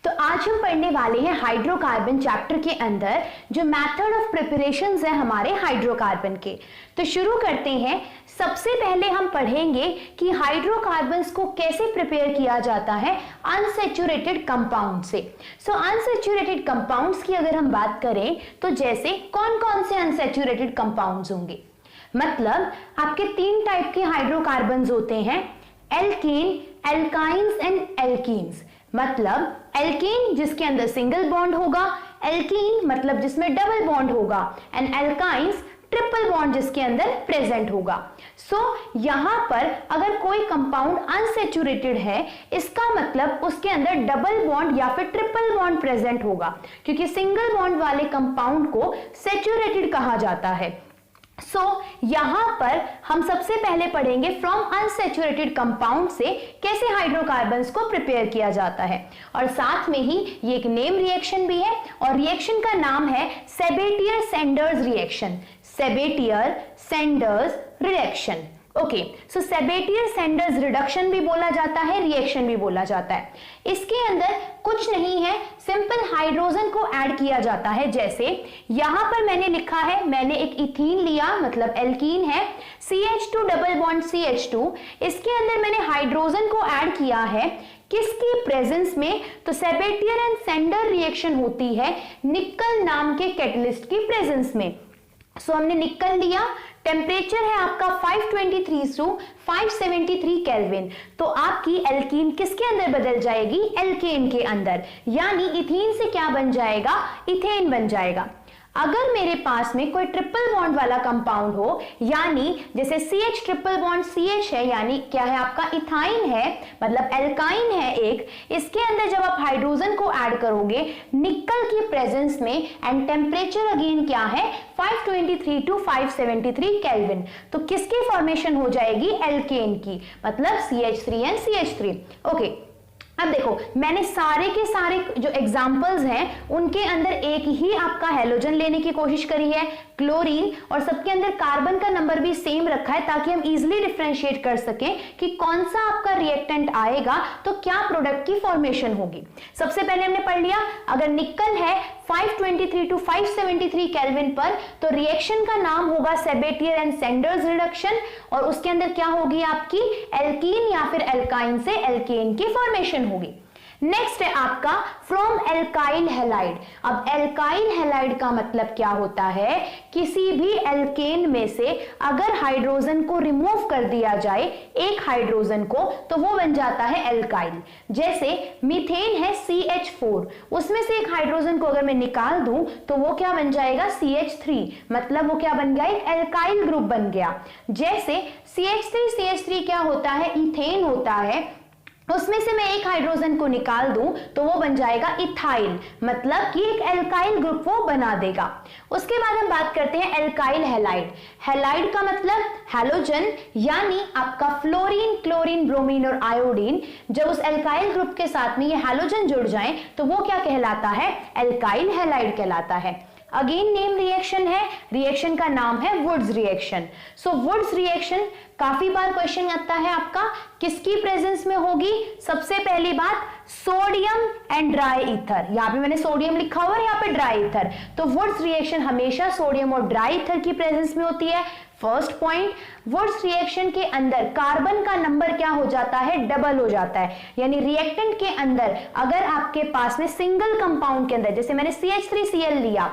तो आज हम पढ़ने वाले हैं हाइड्रोकार्बन चैप्टर के अंदर जो मेथड ऑफ प्रिपरेशंस है हमारे हाइड्रोकार्बन के। तो शुरू करते हैं। सबसे पहले हम पढ़ेंगे कि हाइड्रोकार्बन्स को कैसे प्रिपेयर किया जाता है अनसैचुरेटेड कंपाउंड से। सो अनसैचुरेटेड कंपाउंड्स की अगर हम बात करें तो जैसे कौन कौन से अनसैचुरेटेड कंपाउंड्स होंगे, मतलब आपके तीन टाइप के हाइड्रोकार्बन्स होते हैं, एल्केन, एल्काइंस एंड एल्कीन्स। मतलब एल्केन जिसके अंदर सिंगल बॉन्ड होगा, एल्कीन मतलब जिसमें डबल बॉन्ड होगा, एंड एल्काइंस ट्रिपल बॉन्ड जिसके अंदर प्रेजेंट होगा। सो यहां पर अगर कोई कंपाउंड अनसैचुरेटेड है, इसका मतलब उसके अंदर डबल बॉन्ड या फिर ट्रिपल बॉन्ड प्रेजेंट होगा, क्योंकि सिंगल बॉन्ड वाले कंपाउंड को सैचुरेटेड कहा जाता है। यहां पर हम सबसे पहले पढ़ेंगे फ्रॉम अनसैचुरेटेड कंपाउंड से कैसे हाइड्रोकार्बन्स को प्रिपेयर किया जाता है, और साथ में ही ये एक नेम रिएक्शन भी है, और रिएक्शन का नाम है सेबेटियर-सेंडर्स रिएक्शन। सेबेटियर-सेंडर्स रिएक्शन। ओके, सो सेबेटियर-सेंडर्स रिडक्शन भी बोला जाता है, रिएक्शन भी बोला जाता है। इसके अंदर कुछ नहीं है, सिंपल हाइड्रोजन को ऐड किया जाता है। जैसे यहां पर मैंने लिखा है, मैंने एक इथीन लिया, मतलब एल्कीन है, CH2 डबल बॉन्ड CH2, इसके अंदर मैंने हाइड्रोजन को ऐड किया है किसकी प्रेजेंस में, तो सेबेटियर एंड सेंडर रिएक्शन होती है निकल नाम के कैटलिस्ट की प्रेजेंस में। सो हमने निकल लिया, टेम्परेचर है आपका 523 to 573 केल्विन, तो आपकी एल्कीन किसके अंदर बदल जाएगी, एल्केन के अंदर, यानी इथीन से क्या बन जाएगा, इथेन बन जाएगा। अगर मेरे पास में कोई ट्रिपल बॉन्ड वाला कंपाउंड हो, यानी जैसे CH ट्रिपल बॉन्ड CH है, यानी क्या है आपका इथाइन है, मतलब एल्काइन है एक, इसके अंदर जब आप हाइड्रोजन को ऐड करोगे निकल की प्रेजेंस में, एंड टेम्परेचर अगेन क्या है 523 to 573 केल्विन, तो किसकी फॉर्मेशन हो जाएगी, एल्केन की, मतलब CH3 एंड CH3। ओके, अब देखो मैंने सारे के सारे जो एग्जाम्पल्स हैं उनके अंदर एक ही आपका हैलोजन लेने की कोशिश करी है, क्लोरीन, और सबके अंदर कार्बन का नंबर भी सेम रखा है ताकि हम इजीली डिफरेंशिएट कर सकें कि कौन सा आपका रिएक्टेंट आएगा तो क्या प्रोडक्ट की फॉर्मेशन होगी। सबसे पहले हमने पढ़ लिया, अगर निकल है 523 to 573 केल्विन पर, तो रिएक्शन का नाम होगा सेबेटियर एंड सेंडर्स रिडक्शन, और उसके अंदर क्या होगी आपकी एल्कीन या फिर एल्काइन से एल्केन की फॉर्मेशन होगी। नेक्स्ट है आपका फ्रॉम एल्काइल हैलाइड। अब एल्काइल हैलाइड का मतलब क्या होता है, किसी भी एल्केन में से अगर हाइड्रोजन को रिमूव कर दिया जाए, एक हाइड्रोजन को, तो वो बन जाता है एल्काइल। जैसे मीथेन है CH4, उसमें से एक हाइड्रोजन को अगर मैं निकाल दूं तो वो क्या बन जाएगा CH3, मतलब वो क्या बन गया, एक एल्काइल ग्रुप बन गया। जैसे CH3 क्या होता है, इथेन होता है, उसमें से मैं एक हाइड्रोजन को निकाल दूं तो वो बन जाएगा इथाइल, मतलब कि एक एल्काइल ग्रुप वो बना देगा। उसके बाद हम बात करते हैं एल्काइल हैलाइड। हैलाइड का मतलब हैलोजन, यानी आपका फ्लोरीन, क्लोरीन, ब्रोमीन और आयोडीन, जब उस एल्काइल ग्रुप के साथ में ये हैलोजन जुड़ जाएं तो वो क्या कहलाता है, एल्काइल हैलाइड कहलाता है। अगेन नेम रिएक्शन है, रिएक्शन का नाम है वुड्स रिएक्शन। सो वुड्स रिएक्शन काफी बार क्वेश्चन आता है आपका, किसकी प्रेजेंस में होगी, सबसे पहली बात सोडियम एंड ड्राई ईथर, यहाँ पे मैंने सोडियम लिखा हुआ है, यहाँ पे ड्राई ईथर, तो वुड्स रिएक्शन हमेशा सोडियम और ड्राई ईथर की प्रेजेंस में होती है। फर्स्ट पॉइंट, वुड्स रिएक्शन के अंदर कार्बन का नंबर क्या हो जाता है, डबल हो जाता है, यानी रिएक्टेंट के अंदर अगर आपके पास में सिंगल कंपाउंड के अंदर, जैसे मैंने CH3Cl लिया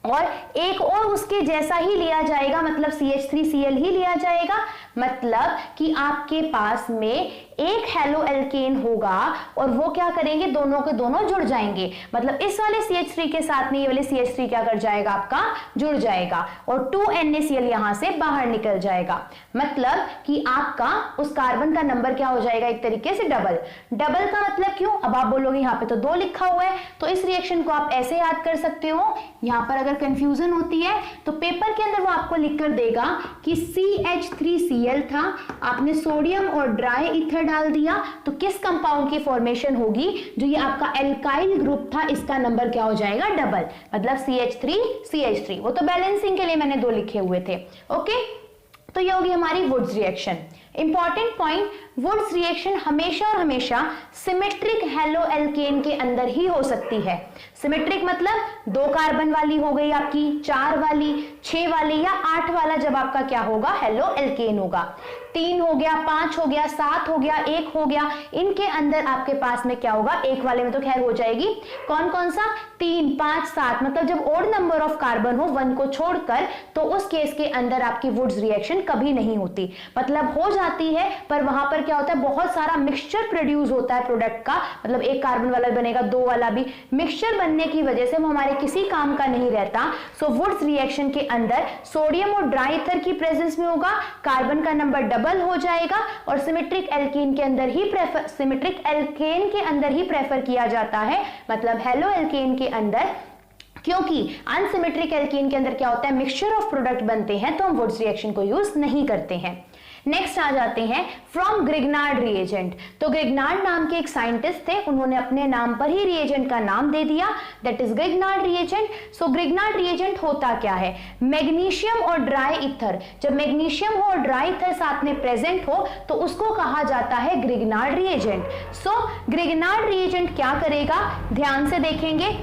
और एक और उसके जैसा ही लिया जाएगा, मतलब CH3Cl ही लिया जाएगा, मतलब कि आपके पास में एक हेलो एल्केन होगा और वो क्या करेंगे, दोनों के दोनों जुड़ जाएंगे, मतलब इस वाले CH3 के साथ में ये वाले CH3 क्या कर जाएगा, आपका जुड़ जाएगा, और 2NaCl यहां से बाहर निकल जाएगा, मतलब कि आपका उस कार्बन का नंबर क्या हो जाएगा, एक तरीके से डबल। डबल का मतलब क्यों, अब आप बोलोगे यहाँ पे तो 2 लिखा हुआ है, तो इस रिएक्शन को आप ऐसे याद कर सकते हो, यहाँ पर अगर कंफ्यूजन होती है तो पेपर के अंदर वो आपको लिख कर देगा कि CH3Cl था, आपने सोडियम और ड्राई ईथर डाल दिया, तो किस कंपाउंड की फॉर्मेशन होगी, जो ये आपका एल्काइल ग्रुप था, इसका नंबर क्या हो जाएगा, डबल, मतलब CH3 वो तो बैलेंसिंग के लिए मैंने 2 लिखे हुए थे। ओके, तो ये होगी हमारी Wurtz reaction. Important point, Wurtz reaction हमेशा और हमेशा सिमेट्रिक हेलो एल्केन के अंदर ही हो सकती है। सिमेट्रिक मतलब 2 कार्बन वाली हो गई आपकी, 4 वाली, 6 वाली या 8 वाला जब आपका क्या होगा, हेलो एल्केन होगा। 3 हो गया, 5 हो गया, 7 हो गया, 1 हो गया, इनके अंदर आपके पास में क्या होगा, एक वाले में तो खैर हो जाएगी, कौन कौन सा, 3, 5, 7, मतलब जब ओड नंबर ऑफ कार्बन हो 1 को छोड़कर, तो उस केस के अंदर आपकी वुड्स रिएक्शन कभी नहीं होती। मतलब हो जाती है पर वहां पर क्या होता है, बहुत सारा मिक्सचर प्रोड्यूस होता है प्रोडक्ट का, मतलब 1 कार्बन वाला बनेगा, 2 वाला भी, मिक्सचर बनने की वजह से वो हमारे किसी काम का नहीं रहता। सो वुड्स रिएक्शन के अंदर सोडियम और ड्राई ईथर की प्रेजेंस में होगा, कार्बन का नंबर डबल हो जाएगा और सिमेट्रिक एल्केन के अंदर ही प्रेफर किया जाता है, मतलब हेलो एल्केन के अंदर, क्योंकि अनसिमेट्रिक एल्केन के अंदर क्या होता है, मिक्सचर ऑफ प्रोडक्ट बनते हैं, तो हम वुड्स रिएक्शन को यूज नहीं करते हैं। नेक्स्ट आ जाते हैं फ्रॉम ग्रिग्नार्ड रिएजेंट। तो ग्रिग्नार्ड नाम के एक साइंटिस्ट थे, उन्होंने अपने नाम पर ही रिएजेंट का नाम दे दिया, that is Grignard reagent. So Grignard reagent होता क्या है, मैग्नीशियम और ड्राई ईथर, जब मैग्नीशियम हो और ड्राई ईथर साथ में प्रेजेंट हो तो उसको कहा जाता है ग्रिग्नार्ड रिएजेंट। सो ग्रिग्नार्ड रिएजेंट क्या करेगा, ध्यान से देखेंगे,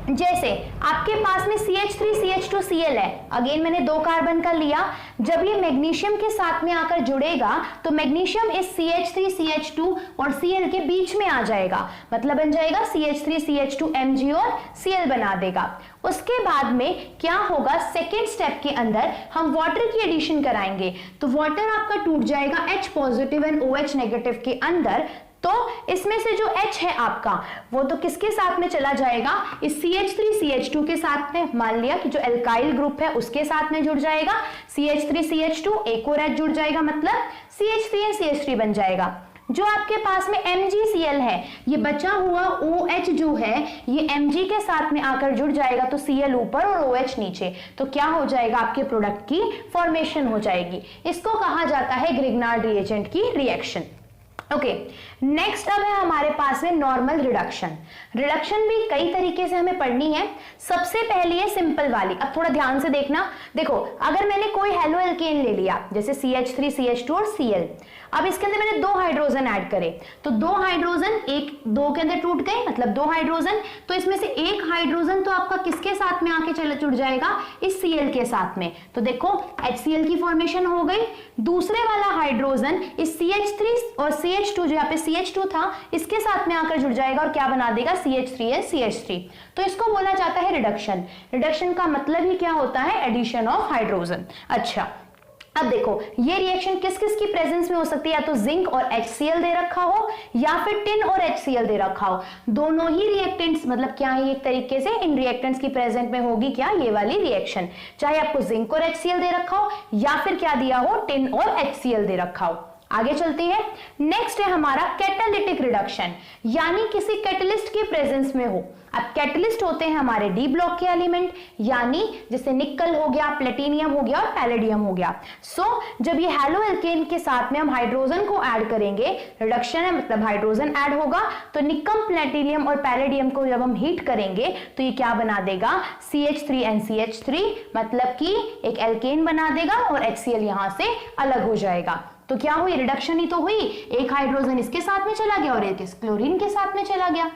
जैसे आपके पास में CH3 CH2 Cl है, अगेन मैंने 2 कार्बन का लिया, जब ये मैग्नीशियम के साथ में आकर जुड़ेगा तो मैग्नीशियम इस CH3 CH2 और Cl के बीच में आ जाएगा, मतलब बन जाएगा CH3 CH2 Mg और Cl बना देगा। उसके बाद में क्या होगा, सेकेंड स्टेप के अंदर हम वाटर की एडिशन कराएंगे, तो वाटर आपका टूट जाएगा H positive and OH negative के अंदर, तो इसमें से जो H है आपका वो तो किसके साथ में चला जाएगा, इस CH3 CH2 के साथ में, मान लिया कि जो एल्काइल ग्रुप है उसके साथ में जुड़ जाएगा, CH3 CH2 एक और H जुड़ जाएगा, मतलब CH3 and CH3 बन जाएगा। जो आपके पास में MgCl है, ये बचा हुआ OH जो है ये Mg के साथ में आकर जुड़ जाएगा, तो Cl ऊपर और OH नीचे, तो क्या हो जाएगा, आपके प्रोडक्ट की फॉर्मेशन हो जाएगी। इसको कहा जाता है ग्रिग्नार्ड रिएजेंट की रिएक्शन। ओके, नेक्स्ट अब है हमारे पास में नॉर्मल रिडक्शन। रिडक्शन भी कई तरीके से हमें पढ़नी है। सबसे पहली है सिंपल वाली, अब थोड़ा ध्यान से देखना। देखो, अगर मैंने कोई हेलो एल्केन ले लिया जैसे CH3 CH2 और Cl, अब इसके अंदर मैंने 2 हाइड्रोजन ऐड करे, तो 2 हाइड्रोजन 2 के अंदर टूट गए, मतलब 2 हाइड्रोजन, तो इसमें से 1 हाइड्रोजन तो आपका किसके साथ में आके जुड़ जाएगा, इस Cl के साथ में, तो देखो HCl की फॉर्मेशन हो गई। दूसरे वाला हाइड्रोजन इस CH3 और CH2, जो यहाँ पे CH2 था, इसके साथ में आकर जुड़ जाएगा और क्या बना देगा, CH3 है CH3, तो इसको बोला जाता है रिडक्शन। रिडक्शन का मतलब ही क्या होता है, एडिशन ऑफ हाइड्रोजन। अच्छा, अब देखो ये रिएक्शन किस किस की प्रेजेंस में हो सकती है, या तो जिंक और HCl दे रखा हो या फिर टिन और HCl दे रखा हो, दोनों ही रिएक्टेंट्स, मतलब क्या है, एक तरीके से इन रिएक्टेंट्स की प्रेजेंट में होगी क्या, ये वाली रिएक्शन, चाहे आपको जिंक और HCl दे रखा हो या फिर क्या दिया हो, टिन और HCl दे रखा हो। आगे चलती है, नेक्स्ट है हमारा कैटालिटिक रिडक्शन, यानी किसी कैटलिस्ट की प्रेजेंस में हो। अब कैटलिस्ट होते हैं हमारे डी ब्लॉक के एलिमेंट, यानी जैसे निकल हो गया, प्लेटिनियम हो गया और पैलेडियम हो गया। सो जब ये हेलो एल्केन के साथ में हम हाइड्रोजन को ऐड करेंगे, रिडक्शन है मतलब हाइड्रोजन ऐड होगा, तो निकम, प्लेटिनियम और पैलेडियम को जब हम हीट करेंगे तो ये क्या बना देगा, CH3 and CH3, मतलब कि एक एल्केन बना देगा और HCl यहां से अलग हो जाएगा। तो क्या हुई, रिडक्शन ही तो हुई, एक हाइड्रोजन इसके साथ में चला गया और एक इस क्लोरीन के साथ में चला गया।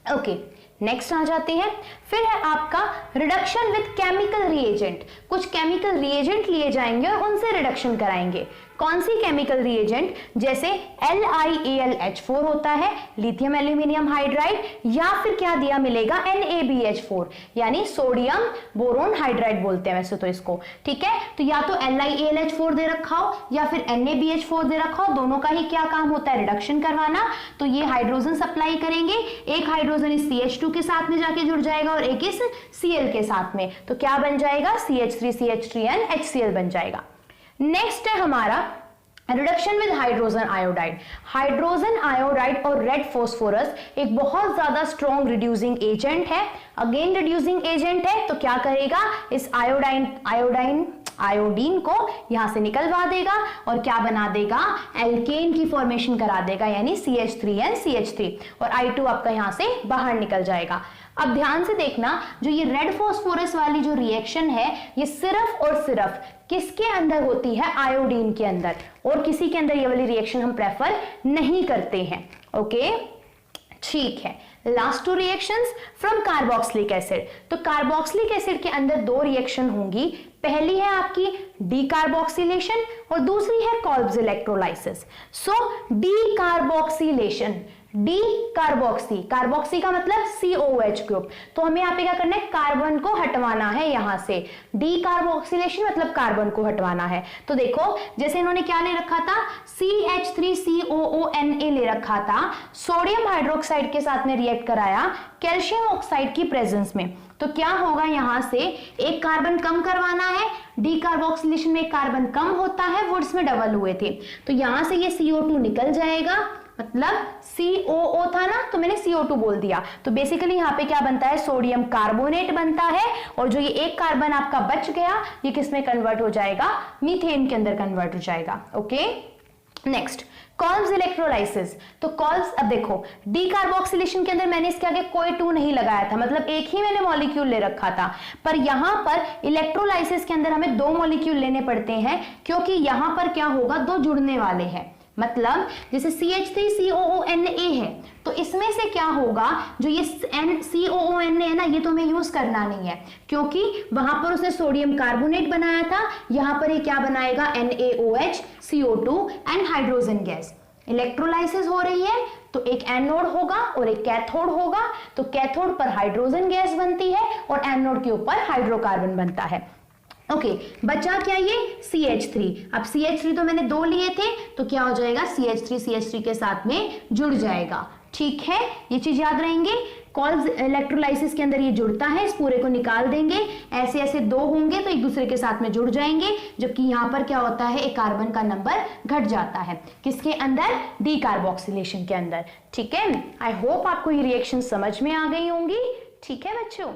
ओके, नेक्स्ट आ जाते हैं, फिर है आपका रिडक्शन विद केमिकल रिएजेंट। कुछ केमिकल रिएजेंट लिए जाएंगे और उनसे रिडक्शन कराएंगे। कौन सी केमिकल रिएजेंट, जैसे LiAlH4 होता है, लिथियम एल्यूमिनियम हाइड्राइड, या फिर क्या दिया मिलेगा, NaBH4, यानी सोडियम बोरोन हाइड्राइड बोलते हैं वैसे तो इसको, ठीक है। तो या तो LiAlH4 दे रखा हो या फिर NaBH4 दे रखा हो, दोनों का ही क्या काम होता है, रिडक्शन करवाना। तो ये हाइड्रोजन सप्लाई करेंगे, एक हाइड्रोजन इस CH2 के साथ में जाके जुड़ जाएगा और एक इस Cl के साथ में, तो क्या बन जाएगा, CH3 CH3 and HCl बन जाएगा। नेक्स्ट है हमारा reduction with hydrogen iodide. Hydrogen iodide और रेड फॉस्फोरस एक बहुत ज्यादा स्ट्रॉन्ग रिड्यूसिंग एजेंट है, अगेन रिड्यूसिंग एजेंट है, तो क्या करेगा, इस आयोडाइन आयोडीन को यहां से निकलवा देगा और क्या बना देगा, एल्केन की फॉर्मेशन करा देगा, यानी CH3NCH3, और I2 आपका यहां से बाहर निकल जाएगा। अब ध्यान से देखना, जो ये रेड फास्फोरस वाली जो रिएक्शन है ये सिर्फ और सिर्फ किसके अंदर होती है, आयोडीन के अंदर, और किसी के अंदर ये वाली रिएक्शन हम प्रेफर नहीं करते हैं। ओके, ठीक है। Last two reactions from carboxylic acid. तो कार्बोक्सिलिक एसिड के अंदर दो रिएक्शन होंगी, पहली है आपकी डीकार्बोक्सिलेशन और दूसरी है कॉल्ब्स इलेक्ट्रोलाइसिस। सो डीकार्बोक्सिलेशन, डी कार्बोक्सी, कार्बोक्सी का मतलब COH ग्रुप, तो हमें यहाँ पे क्या करना है, कार्बन को हटवाना है यहां से। डी कार्बोक्सिलेशन मतलब कार्बन को हटवाना है। तो देखो जैसे इन्होंने क्या ले रखा था, CH3COONA ले रखा था, सोडियम हाइड्रोक्साइड के साथ में रिएक्ट कराया कैल्शियम ऑक्साइड की प्रेजेंस में, तो क्या होगा, यहां से एक कार्बन कम करवाना है, डीकार्बोक्सिलेशन में एक कार्बन कम होता है, वुड्स में डबल हुए थे, तो यहां से ये CO2 निकल जाएगा, मतलब COO था ना, तो मैंने CO2 बोल दिया। तो बेसिकली यहाँ पे क्या बनता है, सोडियम कार्बोनेट बनता है, और जो ये एक कार्बन आपका बच गया ये किस में कन्वर्ट हो जाएगा, मीथेन के अंदर कन्वर्ट हो जाएगा। Okay, next Kolbe's electrolysis. तो कॉल्ब्स, अब देखो डीकार्बोक्सिलेशन के अंदर मैंने इसके आगे कोई 2 नहीं लगाया था, मतलब एक ही मैंने मॉलिक्यूल ले रखा था, पर यहां पर इलेक्ट्रोलाइसिस के अंदर हमें 2 मॉलिक्यूल लेने पड़ते हैं, क्योंकि यहां पर क्या होगा, 2 जुड़ने वाले हैं। मतलब जैसे CH3COONA है, तो इसमें से क्या होगा, जो ये COONA है ना, ये तो हमें यूज करना नहीं है, क्योंकि वहां पर उसने सोडियम कार्बोनेट बनाया था, यहां पर ये क्या बनाएगा, NaOH, CO2 and hydrogen gas. Electrolysis हो रही है तो एक एनोड होगा और एक कैथोड होगा, तो कैथोड पर हाइड्रोजन गैस बनती है और एनोड के ऊपर हाइड्रोकार्बन बनता है। ओके, बचा क्या, ये CH3। अब CH3 तो मैंने 2 लिए थे, तो क्या हो जाएगा, CH3 के साथ में जुड़ जाएगा। ठीक है, ये चीज याद रहेंगे। कॉल्ब्स इलेक्ट्रोलाइसिस के अंदर ये जुड़ता है, इस पूरे को निकाल देंगे, ऐसे ऐसे 2 होंगे तो एक दूसरे के साथ में जुड़ जाएंगे, जबकि यहां पर क्या होता है, एक कार्बन का नंबर घट जाता है, किसके अंदर, डीकार्बोक्सिलेशन के अंदर। ठीक है, आई होप आपको ये रिएक्शन समझ में आ गई होंगी। ठीक है बच्चों।